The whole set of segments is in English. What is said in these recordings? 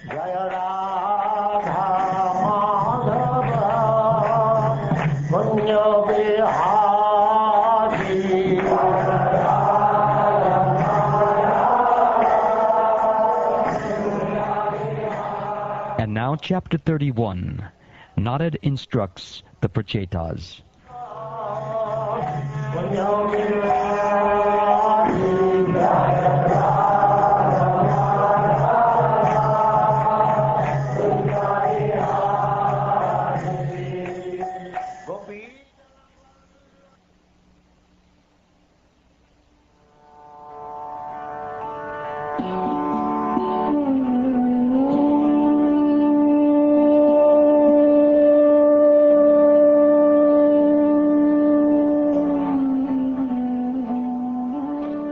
Jaya Radha Madhava Punya Vihari. And now chapter 31. Narada Instructs the Prachetas.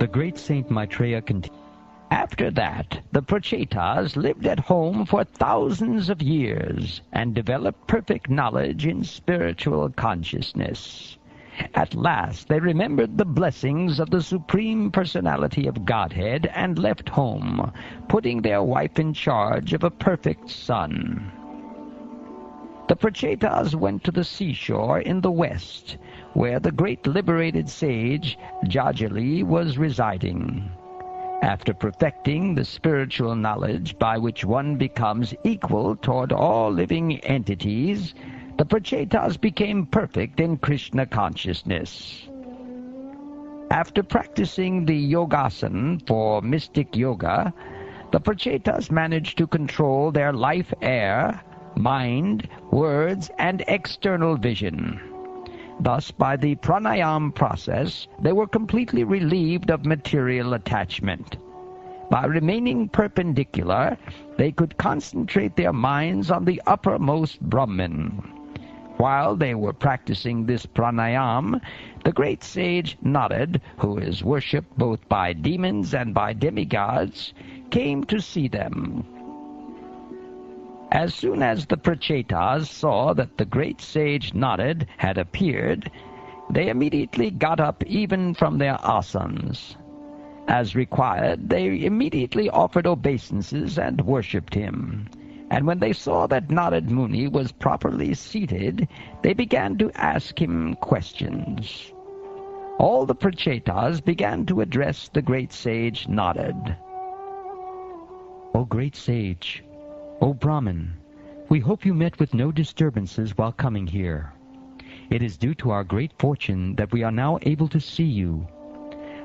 The great Saint Maitreya continued. After that, the Prachetas lived at home for thousands of years and developed perfect knowledge in spiritual consciousness. At last, they remembered the blessings of the Supreme Personality of Godhead and left home, putting their wife in charge of a perfect son. The Prachetas went to the seashore in the west, where the great liberated sage Jajali was residing. After perfecting the spiritual knowledge by which one becomes equal toward all living entities, the Prachetas became perfect in Krishna consciousness. After practicing the yogasana for mystic yoga, the Prachetas managed to control their life air, mind, words, and external vision. Thus, by the pranayama process, they were completely relieved of material attachment. By remaining perpendicular, they could concentrate their minds on the uppermost Brahman. While they were practicing this pranayama, the great sage Narada, who is worshipped both by demons and by demigods, came to see them. As soon as the Prachetas saw that the great sage Narada had appeared, they immediately got up even from their asanas. As required, they immediately offered obeisances and worshipped him. And when they saw that Narada Muni was properly seated, they began to ask him questions. All the Prachetas began to address the great sage Narada. O great sage, O Brahmin, we hope you met with no disturbances while coming here. It is due to our great fortune that we are now able to see you.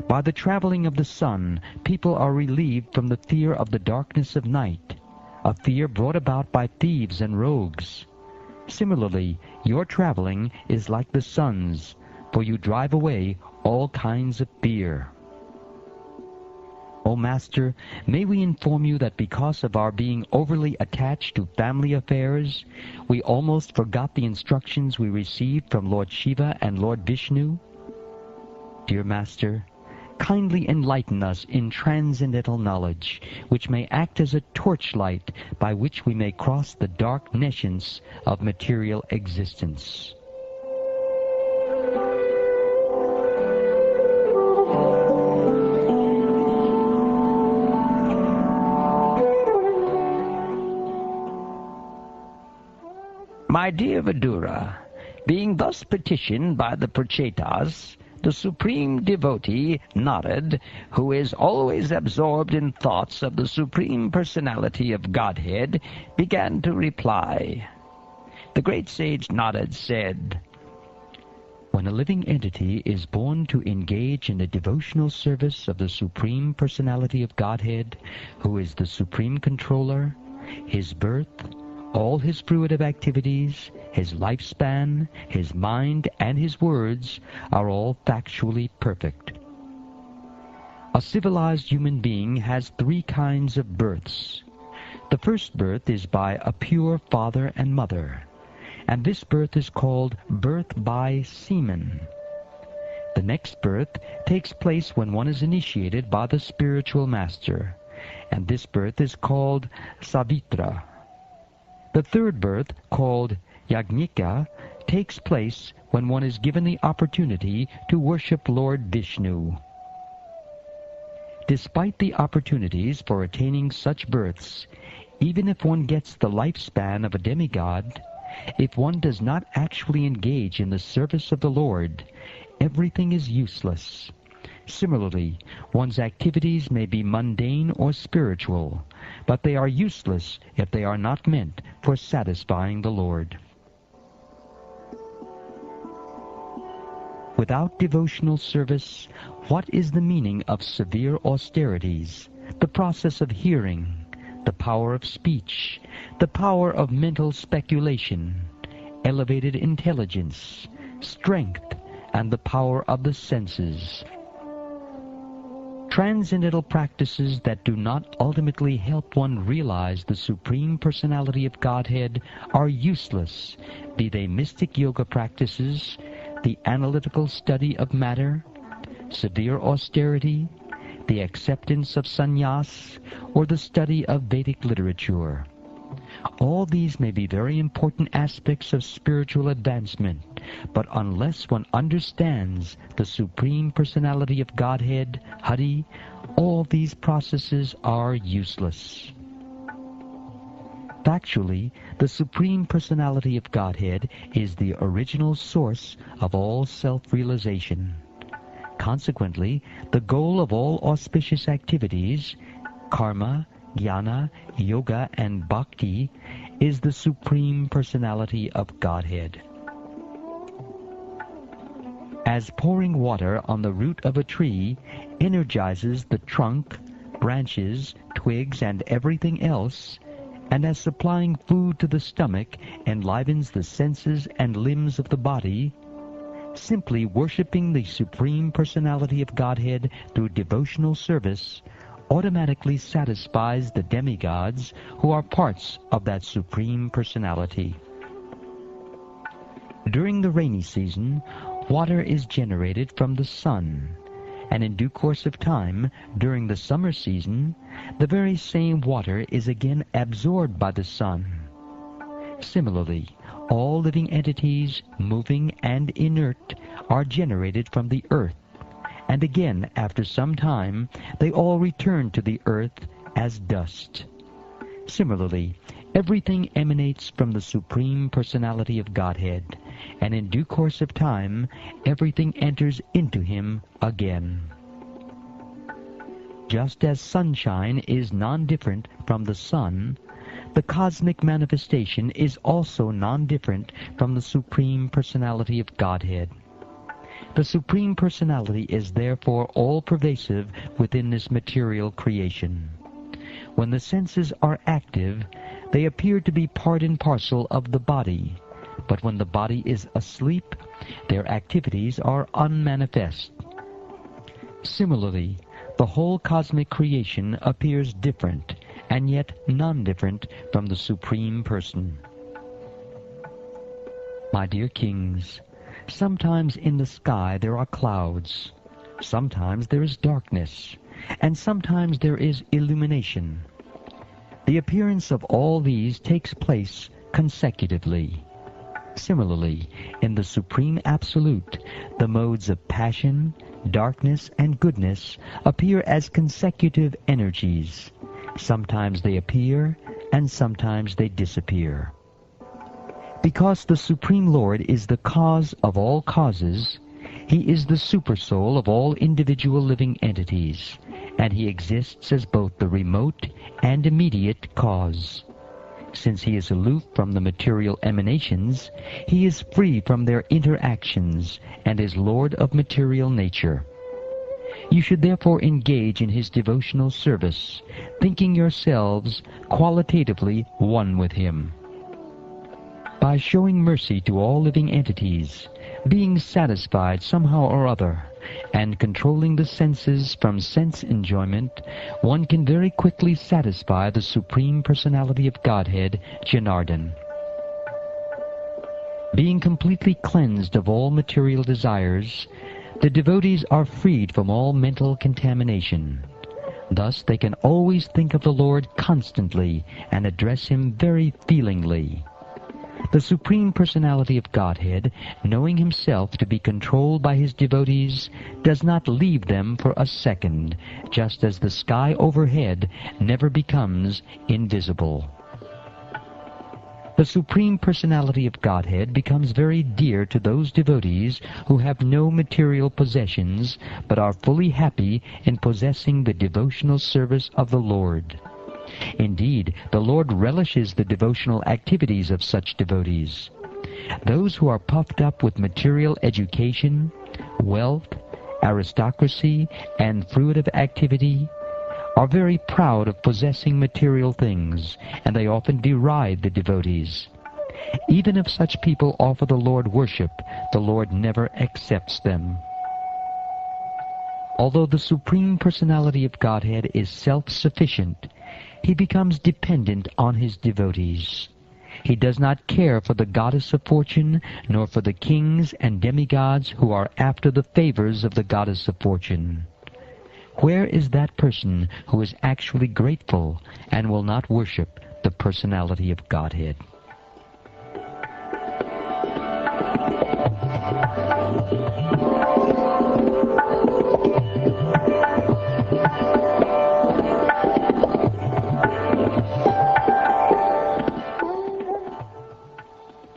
By the traveling of the sun, people are relieved from the fear of the darkness of night, a fear brought about by thieves and rogues. Similarly, your traveling is like the sun's, for you drive away all kinds of fear. O Master, may we inform you that because of our being overly attached to family affairs, we almost forgot the instructions we received from Lord Shiva and Lord Vishnu? Dear Master, kindly enlighten us in transcendental knowledge, which may act as a torchlight by which we may cross the dark nescience of material existence. My dear Vidura, being thus petitioned by the Prachetas, the supreme devotee, Narada, who is always absorbed in thoughts of the Supreme Personality of Godhead, began to reply. The great sage Narada said, When a living entity is born to engage in the devotional service of the Supreme Personality of Godhead, who is the Supreme Controller, his birth, all his fruitive activities, his lifespan, his mind, and his words are all factually perfect. A civilized human being has three kinds of births. The first birth is by a pure father and mother, and this birth is called birth by semen. The next birth takes place when one is initiated by the spiritual master, and this birth is called Savitra. The third birth, called Yajnika, takes place when one is given the opportunity to worship Lord Vishnu. Despite the opportunities for attaining such births, Even if one gets the lifespan of a demigod, if one does not actually engage in the service of the Lord, everything is useless. Similarly, one's activities may be mundane or spiritual, but they are useless if they are not meant for satisfying the Lord. Without devotional service, what is the meaning of severe austerities, the process of hearing, the power of speech, the power of mental speculation, elevated intelligence, strength, and the power of the senses? Transcendental practices that do not ultimately help one realize the Supreme Personality of Godhead are useless, be they mystic yoga practices, the analytical study of matter, severe austerity, the acceptance of sannyas, or the study of Vedic literature. All these may be very important aspects of spiritual advancement, but unless one understands the Supreme Personality of Godhead, Hari, all these processes are useless. Factually, the Supreme Personality of Godhead is the original source of all self-realization. Consequently, the goal of all auspicious activities, karma, jnana, yoga, and bhakti, is the Supreme Personality of Godhead. As pouring water on the root of a tree energizes the trunk, branches, twigs, and everything else, and as supplying food to the stomach enlivens the senses and limbs of the body, simply worshiping the Supreme Personality of Godhead through devotional service automatically satisfies the demigods who are parts of that Supreme Personality. During the rainy season, water is generated from the sun, and in due course of time, during the summer season, the very same water is again absorbed by the sun. Similarly, all living entities, moving and inert, are generated from the earth, and again, after some time, they all return to the earth as dust. Similarly, everything emanates from the Supreme Personality of Godhead, and in due course of time, everything enters into him again. Just as sunshine is non-different from the sun, the cosmic manifestation is also non-different from the Supreme Personality of Godhead. The Supreme Personality is therefore all-pervasive within this material creation. When the senses are active, they appear to be part and parcel of the body, but when the body is asleep, their activities are unmanifest. Similarly, the whole cosmic creation appears different, and yet non-different from the Supreme Person. My dear kings, sometimes in the sky there are clouds, sometimes there is darkness, and sometimes there is illumination. The appearance of all these takes place consecutively. Similarly, in the Supreme Absolute, the modes of passion, darkness, and goodness appear as consecutive energies. Sometimes they appear, and sometimes they disappear. Because the Supreme Lord is the cause of all causes, he is the supersoul of all individual living entities, and he exists as both the remote and immediate cause. Since he is aloof from the material emanations, he is free from their interactions and is Lord of material nature. You should therefore engage in his devotional service, thinking yourselves qualitatively one with him. By showing mercy to all living entities, being satisfied somehow or other, and controlling the senses from sense enjoyment, one can very quickly satisfy the Supreme Personality of Godhead, Janardhan. Being completely cleansed of all material desires, the devotees are freed from all mental contamination. Thus they can always think of the Lord constantly and address him very feelingly. The Supreme Personality of Godhead, knowing himself to be controlled by his devotees, does not leave them for a second, just as the sky overhead never becomes invisible. The Supreme Personality of Godhead becomes very dear to those devotees who have no material possessions, but are fully happy in possessing the devotional service of the Lord. Indeed, the Lord relishes the devotional activities of such devotees. Those who are puffed up with material education, wealth, aristocracy, and fruitive activity are very proud of possessing material things, and they often deride the devotees. Even if such people offer the Lord worship, the Lord never accepts them. Although the Supreme Personality of Godhead is self-sufficient, he becomes dependent on his devotees. He does not care for the goddess of fortune, nor for the kings and demigods who are after the favors of the goddess of fortune. Where is that person who is actually grateful and will not worship the personality of Godhead?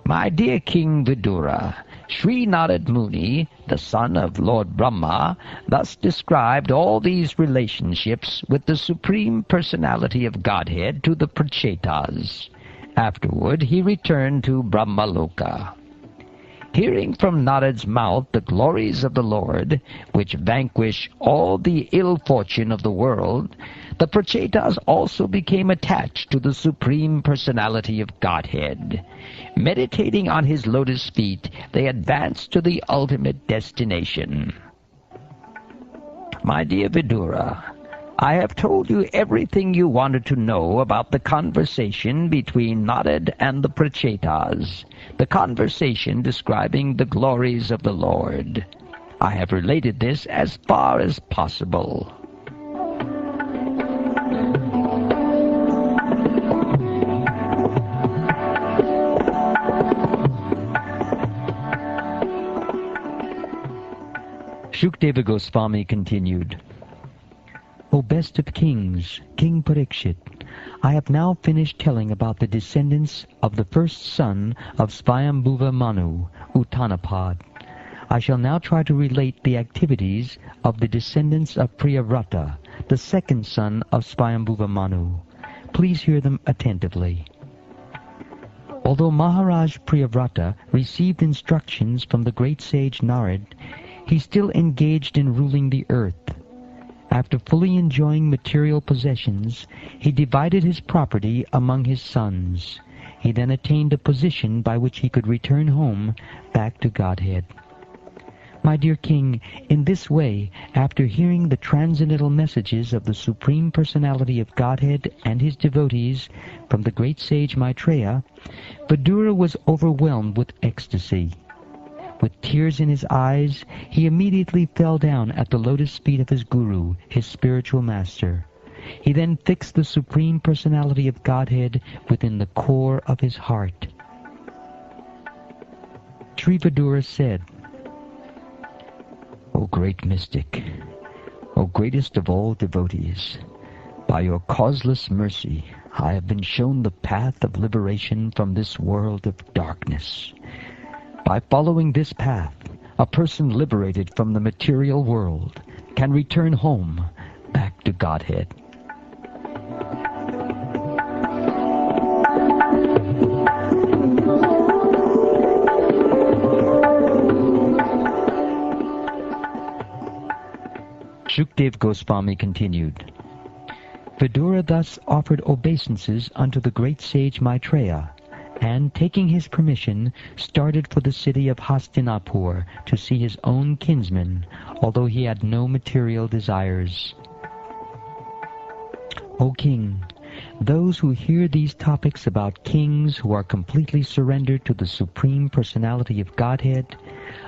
My dear King Vidura, Sri Narada Muni, the son of Lord Brahma, thus described all these relationships with the Supreme Personality of Godhead to the Prachetas. Afterward he returned to Brahmaloka. Hearing from Narada's mouth the glories of the Lord, which vanquish all the ill fortune of the world, the Prachetas also became attached to the Supreme Personality of Godhead. Meditating on his lotus feet, they advanced to the ultimate destination. My dear Vidura, I have told you everything you wanted to know about the conversation between Narada and the Prachetas, the conversation describing the glories of the Lord. I have related this as far as possible. Shukdeva Goswami continued, O best of kings, King Parikshit, I have now finished telling about the descendants of the first son of Swayambhuva Manu, Uttanapad. I shall now try to relate the activities of the descendants of Priyavrata, the second son of Swayambhuva Manu. Please hear them attentively. Although Maharaj Priyavrata received instructions from the great sage Narad, he still engaged in ruling the earth. After fully enjoying material possessions, he divided his property among his sons. He then attained a position by which he could return home back to Godhead. My dear King, in this way, after hearing the transcendental messages of the Supreme Personality of Godhead and his devotees from the great sage Maitreya, Vidura was overwhelmed with ecstasy. With tears in his eyes, he immediately fell down at the lotus feet of his Guru, his spiritual master. He then fixed the Supreme Personality of Godhead within the core of his heart. Sri Vidura said, O great mystic, O greatest of all devotees, by your causeless mercy, I have been shown the path of liberation from this world of darkness. By following this path, a person liberated from the material world can return home back to Godhead. Shukdev Goswami continued, Vidura thus offered obeisances unto the great sage Maitreya, and, taking his permission, started for the city of Hastinapur to see his own kinsman, although he had no material desires. O King, those who hear these topics about kings who are completely surrendered to the Supreme Personality of Godhead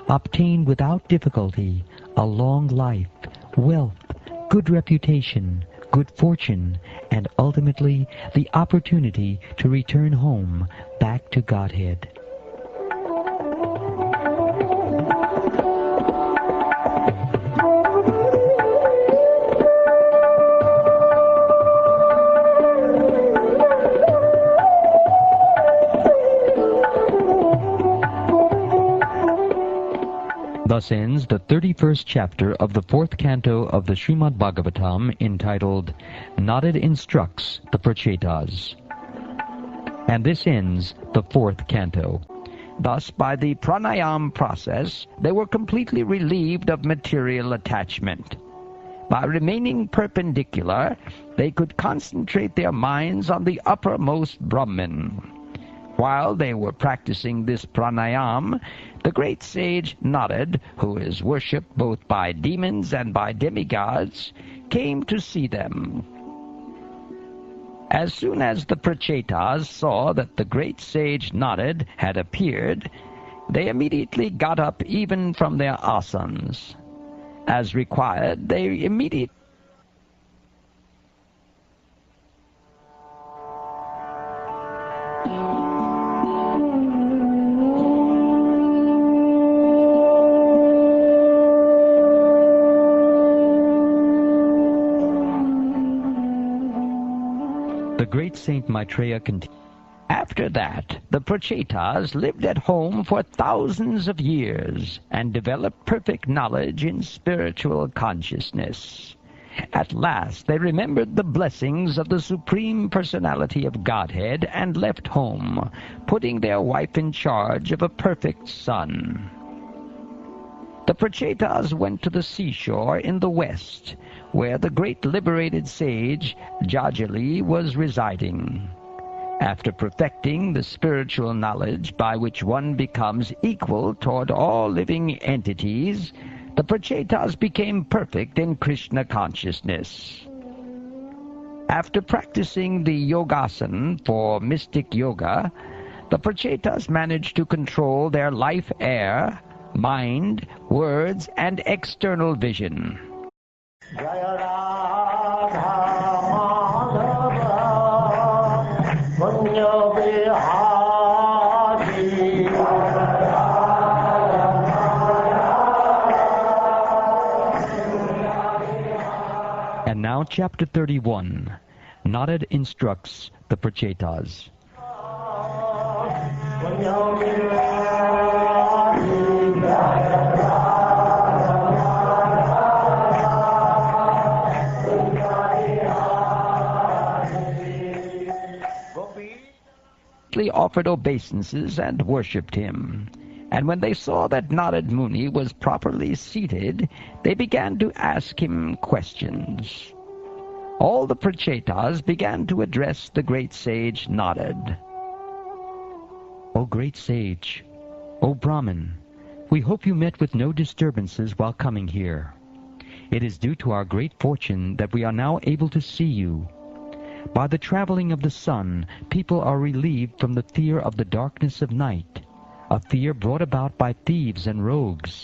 obtain without difficulty a long life, wealth, good reputation, good fortune, and ultimately the opportunity to return home back to Godhead. Thus ends the 31st chapter of the 4th canto of the Srimad Bhagavatam, entitled Narada Instructs the Prachetas. And this ends the 4th canto. Thus, by the pranayam process, they were completely relieved of material attachment. By remaining perpendicular, they could concentrate their minds on the uppermost Brahman. While they were practicing this pranayam, the great sage Narada, who is worshipped both by demons and by demigods, came to see them. As soon as the Prachetas saw that the great sage Narada had appeared, they immediately got up even from their asanas. As required, they immediately The great Saint Maitreya continued. After that, the Prachetas lived at home for thousands of years and developed perfect knowledge in spiritual consciousness. At last, they remembered the blessings of the Supreme Personality of Godhead and left home, putting their wife in charge of a perfect son. The Prachetas went to the seashore in the west, where the great liberated sage Jajali was residing. After perfecting the spiritual knowledge by which one becomes equal toward all living entities, the Prachetas became perfect in Krishna consciousness. After practicing the yogasana for mystic yoga, the Prachetas managed to control their life air, mind, words, and external vision. Jaya Radha Madhava Punya Vihari. And now chapter 31. Narada Instructs the Prachetas. Punya Vihari. Offered obeisances and worshipped him. And when they saw that Narad Muni was properly seated, they began to ask him questions. All the Prachetas began to address the great sage Narad. O great sage, O Brahmin, we hope you met with no disturbances while coming here. It is due to our great fortune that we are now able to see you. By the traveling of the sun, people are relieved from the fear of the darkness of night, a fear brought about by thieves and rogues.